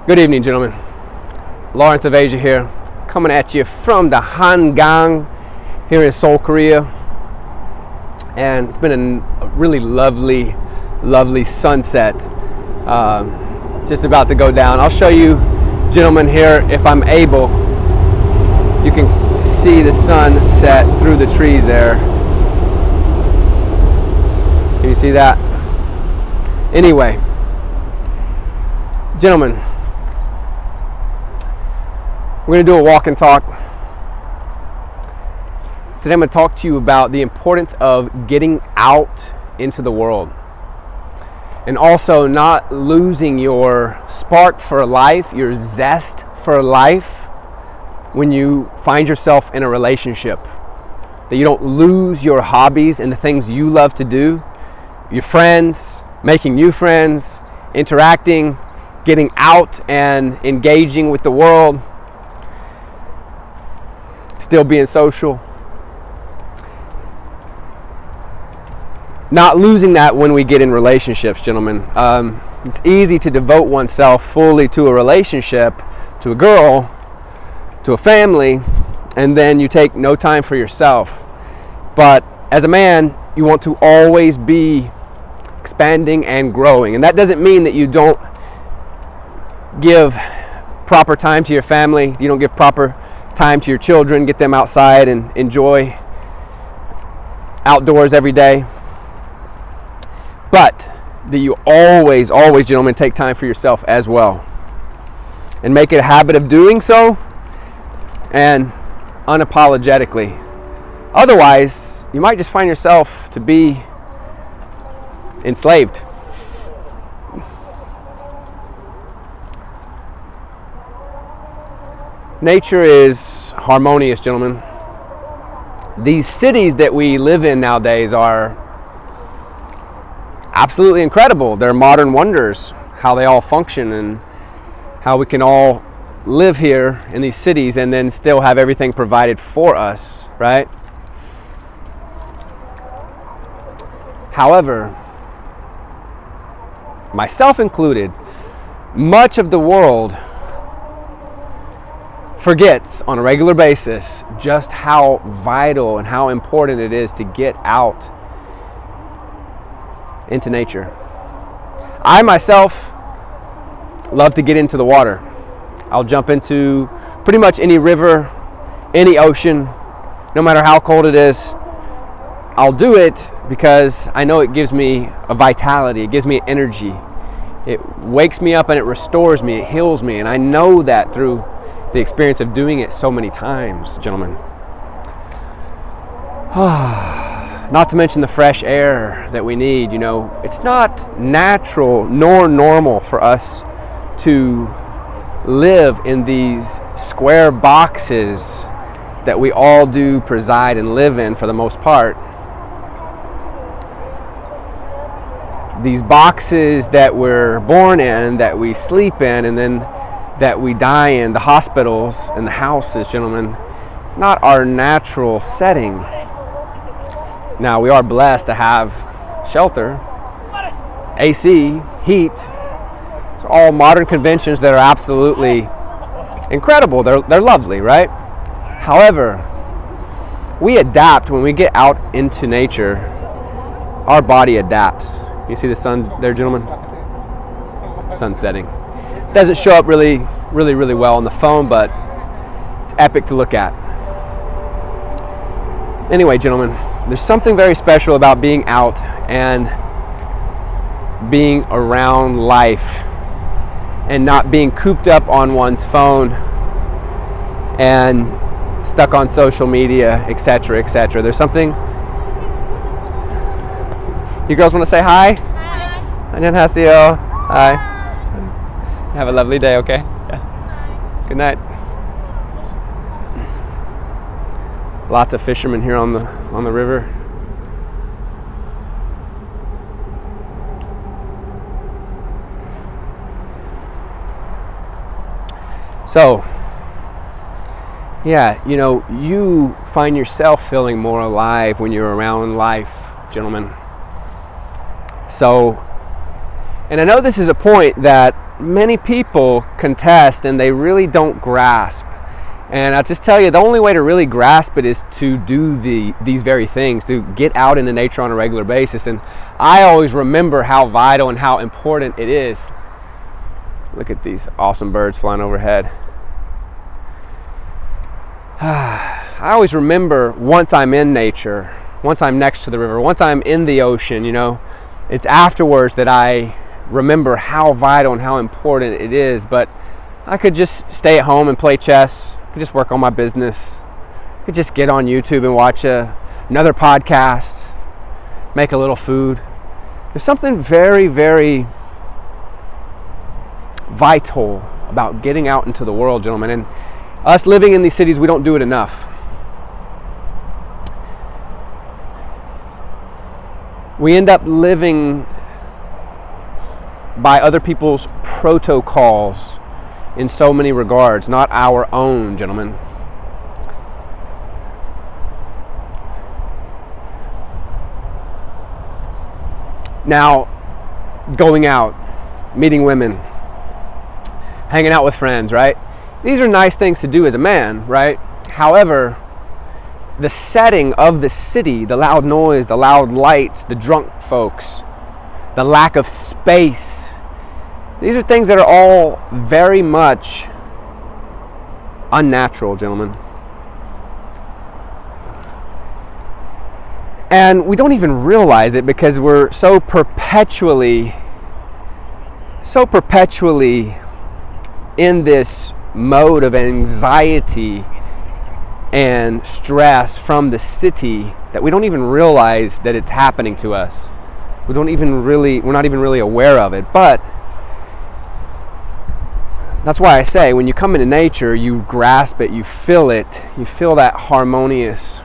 Good evening, gentlemen. Lawrence of Asia here, coming at you from the Hangang here in Seoul, Korea. And it's been a really lovely sunset just about to go down. I'll show you, gentlemen, here if I'm able, if you can see the sun set through the trees there. Can you see that? Anyway, gentlemen, we're going to do a walk and talk. Today I'm going to talk to you about the importance of getting out into the world and also not losing your spark for life, your zest for life when you find yourself in a relationship. That you don't lose your hobbies and the things you love to do, your friends, making new friends, interacting, getting out and engaging with the world, still being social. Not losing that when we get in relationships, gentlemen. It's easy to devote oneself fully to a relationship, to a girl, to a family, and then you take no time for yourself. But as a man, you want to always be expanding and growing. And that doesn't mean that you don't give proper time to your family, you don't give proper time to your children, get them outside and enjoy outdoors every day. But that you always, gentlemen, take time for yourself as well. And make it a habit of doing so, and unapologetically. Otherwise, you might just find yourself to be enslaved. Nature is harmonious, gentlemen. These cities that we live in nowadays are absolutely incredible. They're modern wonders, how they all function and how we can all live here in these cities and then still have everything provided for us, right? However, myself included, much of the world forgets on a regular basis just how vital and how important it is to get out into nature. I myself love to get into the water. I'll jump into pretty much any river, any ocean, no matter how cold it is. I'll do it because I know it gives me a vitality, it gives me energy. It wakes me up and it restores me, it heals me, and I know that through the experience of doing it so many times, gentlemen. Not to mention the fresh air that we need. You know, it's not natural nor normal for us to live in these square boxes that we all do preside and live in for the most part. These boxes that we're born in, that we sleep in, and then that we die in, the hospitals and the houses, gentlemen, it's not our natural setting. Now, we are blessed to have shelter, AC, heat. So all modern conventions that are absolutely incredible. They're lovely, right? However, we adapt when we get out into nature. Our body adapts. You see the sun there, gentlemen? Sun setting. Doesn't show up really well on the phone, but it's epic to look at. Anyway, gentlemen, there's something very special about being out and being around life and not being cooped up on one's phone and stuck on social media, etc., etc. There's something. You girls want to say hi? Hi. 안녕하세요. Hi. Have a lovely day, okay? Yeah. Good night. Lots of fishermen here on the river. So, yeah, you know, you find yourself feeling more alive when you're around life, gentlemen. So, and I know this is a point that many people contest and they really don't grasp. And I'll just tell you, the only way to really grasp it is to do these very things, to get out into nature on a regular basis. And I always remember how vital and how important it is. Look at these awesome birds flying overhead. I always remember once I'm in nature, once I'm next to the river, once I'm in the ocean, it's afterwards that I remember how vital and how important it is. But I could just stay at home and play chess. I could just work on my business. I could just get on YouTube and watch another podcast, make a little food. There's something very, very vital about getting out into the world, gentlemen. And us living in these cities, we don't do it enough. We end up living by other people's protocols in so many regards, not our own, gentlemen. Now, going out, meeting women, hanging out with friends, right? These are nice things to do as a man, right? However, the setting of the city, the loud noise, the loud lights, the drunk folks, the lack of space, these are things that are all very much unnatural, gentlemen. And we don't even realize it because we're so perpetually in this mode of anxiety and stress from the city that we don't even realize that it's happening to us. We're not even really aware of it. But that's why I say, when you come into nature, you grasp it, you feel that harmonious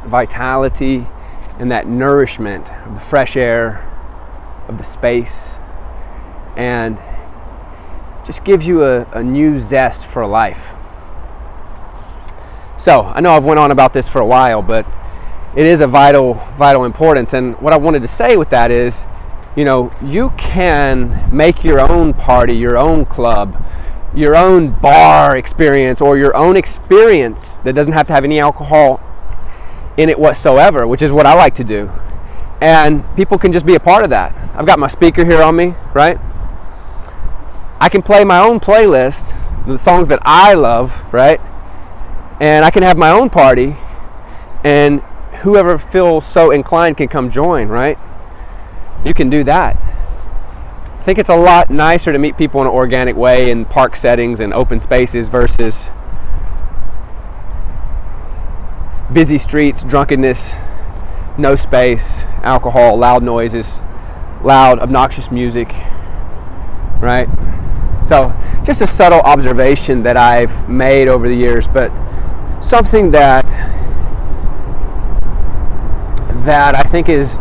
vitality and that nourishment of the fresh air, of the space, and just gives you a new zest for life. So I know I've went on about this for a while, but it is a vital importance. And what I wanted to say with that is, you can make your own party, your own club, your own bar experience, or your own experience that doesn't have to have any alcohol in it whatsoever, which is what I like to do. And people can just be a part of that. I've got my speaker here on me, right? I can play my own playlist, the songs that I love, right? And I can have my own party, and whoever feels so inclined can come join, right? You can do that. I think it's a lot nicer to meet people in an organic way in park settings and open spaces versus busy streets, drunkenness, no space, alcohol, loud noises, loud, obnoxious music, right? So just a subtle observation that I've made over the years, but something that I think is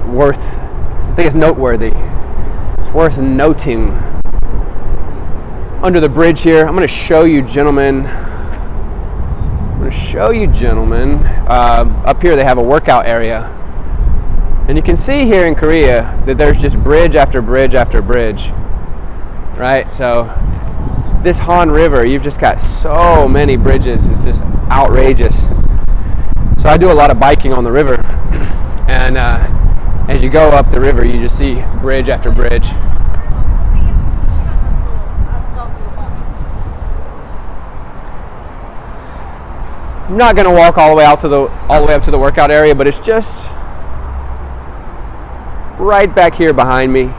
noteworthy. It's worth noting. Under the bridge here, I'm going to show you gentlemen. Up here they have a workout area. And you can see here in Korea that there's just bridge after bridge after bridge. Right? So this Han River, you've just got so many bridges. It's just outrageous. So I do a lot of biking on the river. And as you go up the river, you just see bridge after bridge. I'm not going to walk all the way up to the workout area, but it's just right back here behind me.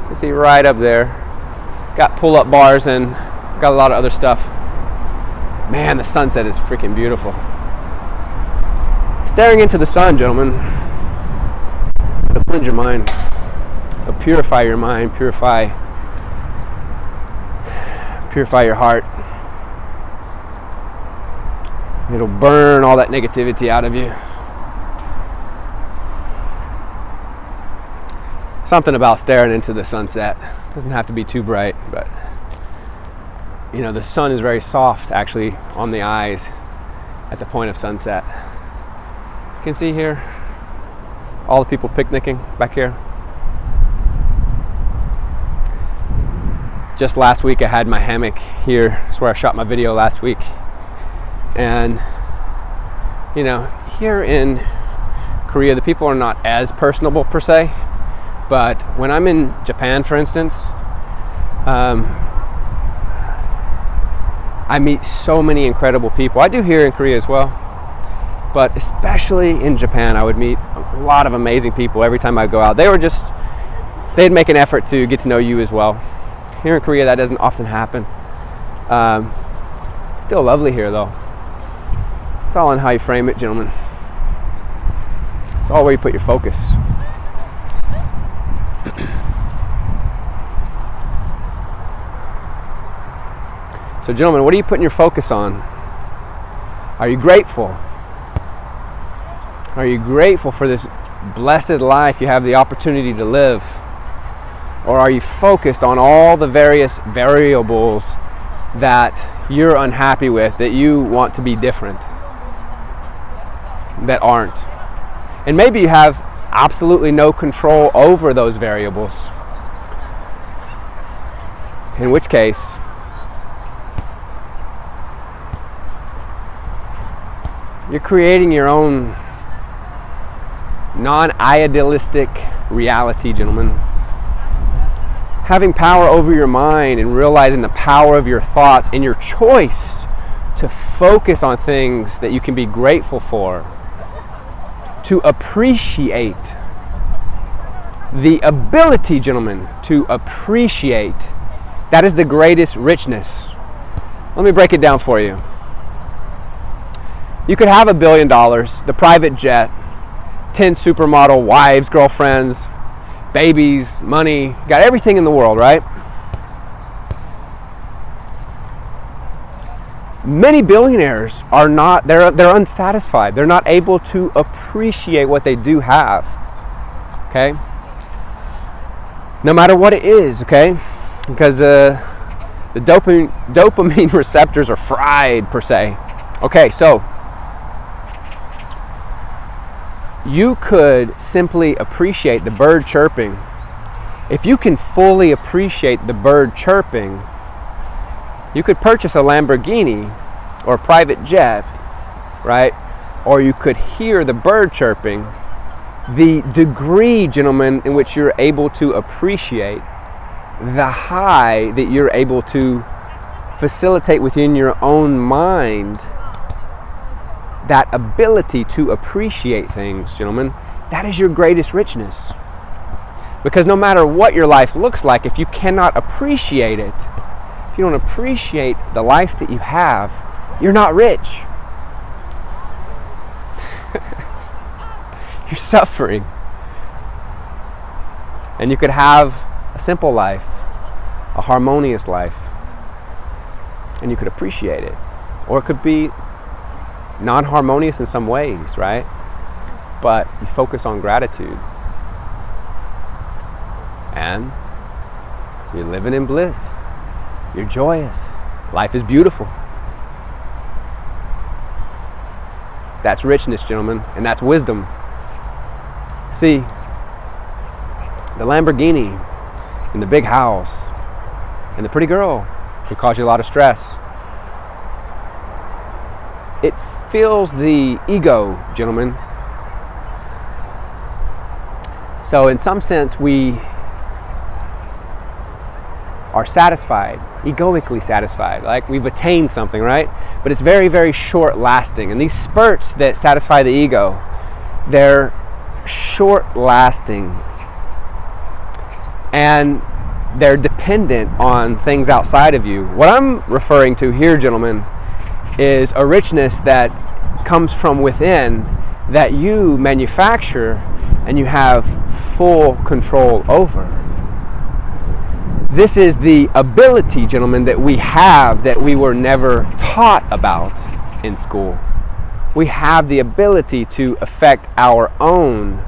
You see right up there. Got pull-up bars and got a lot of other stuff. Man, the sunset is freaking beautiful. Staring into the sun, gentlemen, it'll cleanse your mind. It'll purify your mind, purify your heart. It'll burn all that negativity out of you. Something about staring into the sunset. Doesn't have to be too bright, but the sun is very soft actually on the eyes at the point of sunset. You can see here all the people picnicking back here. just last week I had my hammock here. That's where I shot my video last week. And, you know, here in Korea, the people are not as personable per se. But when I'm in Japan, for instance, I meet so many incredible people. I do here in Korea as well. But especially in Japan, I would meet a lot of amazing people every time I go out. They'd make an effort to get to know you as well. Here in Korea, that doesn't often happen. Still lovely here, though. It's all on how you frame it, gentlemen. It's all where you put your focus. So, gentlemen, what are you putting your focus on? Are you grateful? Are you grateful for this blessed life you have the opportunity to live? Or are you focused on all the various variables that you're unhappy with, that you want to be different, that aren't? And maybe you have absolutely no control over those variables. In which case, you're creating your own non-idealistic reality, gentlemen. Having power over your mind and realizing the power of your thoughts and your choice to focus on things that you can be grateful for, to appreciate the ability, gentlemen, to appreciate, that is the greatest richness. Let me break it down for you. You could have $1 billion, the private jet, 10 supermodel wives, girlfriends, babies, money, got everything in the world, right? Many billionaires are not, they're unsatisfied. They're not able to appreciate what they do have, okay? No matter what it is, okay? Because the dopamine receptors are fried, per se. Okay, so you could simply appreciate the bird chirping. If you can fully appreciate the bird chirping, you could purchase a Lamborghini or a private jet, right? Or you could hear the bird chirping. The degree, gentlemen, in which you're able to appreciate the high that you're able to facilitate within your own mind, that ability to appreciate things, gentlemen, that is your greatest richness. Because no matter what your life looks like, if you cannot appreciate it, if you don't appreciate the life that you have, you're not rich. You're suffering. And you could have a simple life, a harmonious life, and you could appreciate it. Or it could be non-harmonious in some ways, right? But you focus on gratitude. And you're living in bliss. You're joyous. Life is beautiful. That's richness, gentlemen, and that's wisdom. See, the Lamborghini and the big house and the pretty girl can cause you a lot of stress. It fills the ego, gentlemen. So in some sense, we are satisfied, egoically satisfied, like we've attained something, right? But it's very, very short lasting. And these spurts that satisfy the ego, they're short lasting. And they're dependent on things outside of you. What I'm referring to here, gentlemen, is a richness that comes from within, that you manufacture and you have full control over. This is the ability, gentlemen, that we have that we were never taught about in school. We have the ability to affect our own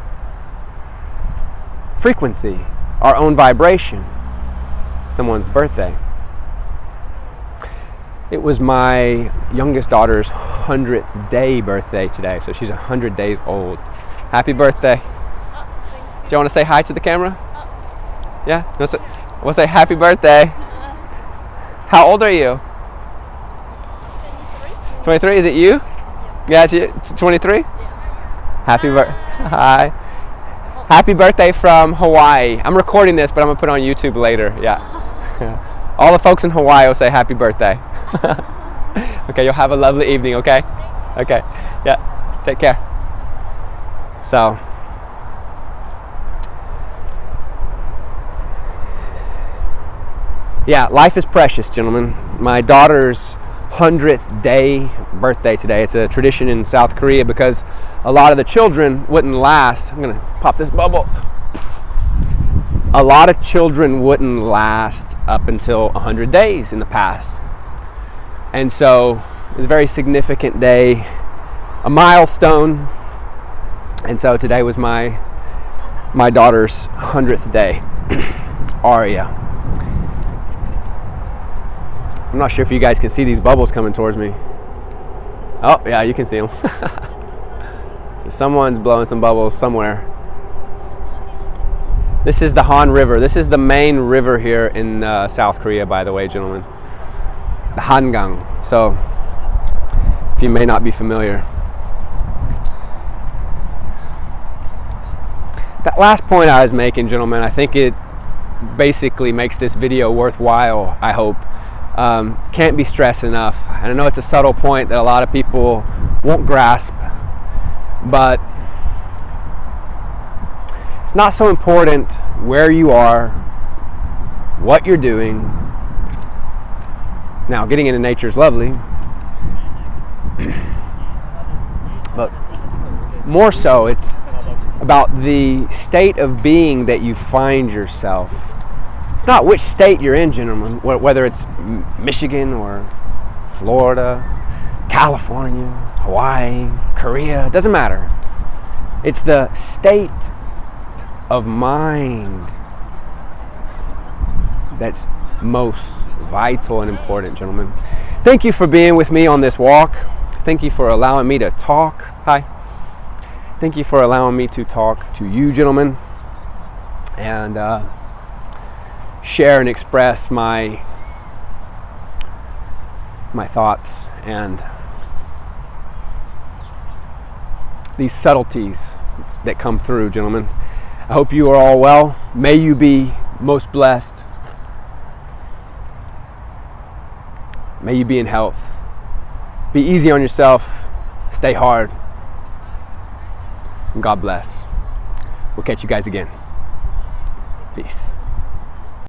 frequency, our own vibration. Someone's birthday. It was my youngest daughter's 100th day birthday today, so she's 100 days old. Happy birthday. Do you want to say hi to the camera? Yeah? Want to say happy birthday? How old are you? 23. Is it you? Yeah, it's you. 23. Happy birthday. Hi. Happy birthday from Hawaii. I'm recording this, but I'm gonna put it on YouTube later. Yeah. All the folks in Hawaii will say happy birthday. Okay, you'll have a lovely evening, okay? Okay. Yeah. Take care. So, yeah, life is precious, gentlemen. My daughter's 100th day birthday today. It's a tradition in South Korea because a lot of the children wouldn't last. I'm gonna pop this bubble. A lot of children wouldn't last up until 100 days in the past. And so it was a very significant day, a milestone. And so today was my daughter's 100th day. Aria. I'm not sure if you guys can see these bubbles coming towards me. Oh, yeah, you can see them. So someone's blowing some bubbles somewhere. This is the Han River. This is the main river here in South Korea, by the way, gentlemen. The Hangang. So, if you may not be familiar. That last point I was making, gentlemen, I think it basically makes this video worthwhile, I hope. Can't be stressed enough. And I know it's a subtle point that a lot of people won't grasp, but it's not so important where you are, what you're doing. Now, getting into nature is lovely, but more so, it's about the state of being that you find yourself. It's not which state you're in, gentlemen, whether it's Michigan or Florida, California, Hawaii, Korea, it doesn't matter. It's the state of mind that's most vital and important, gentlemen. Thank you for being with me on this walk. Thank you for allowing me to talk. Hi. Thank you for allowing me to talk to you, gentlemen, and share and express my thoughts and these subtleties that come through, gentlemen. I hope you are all well. May you be most blessed. May you be in health. Be easy on yourself. Stay hard. And God bless. We'll catch you guys again. Peace.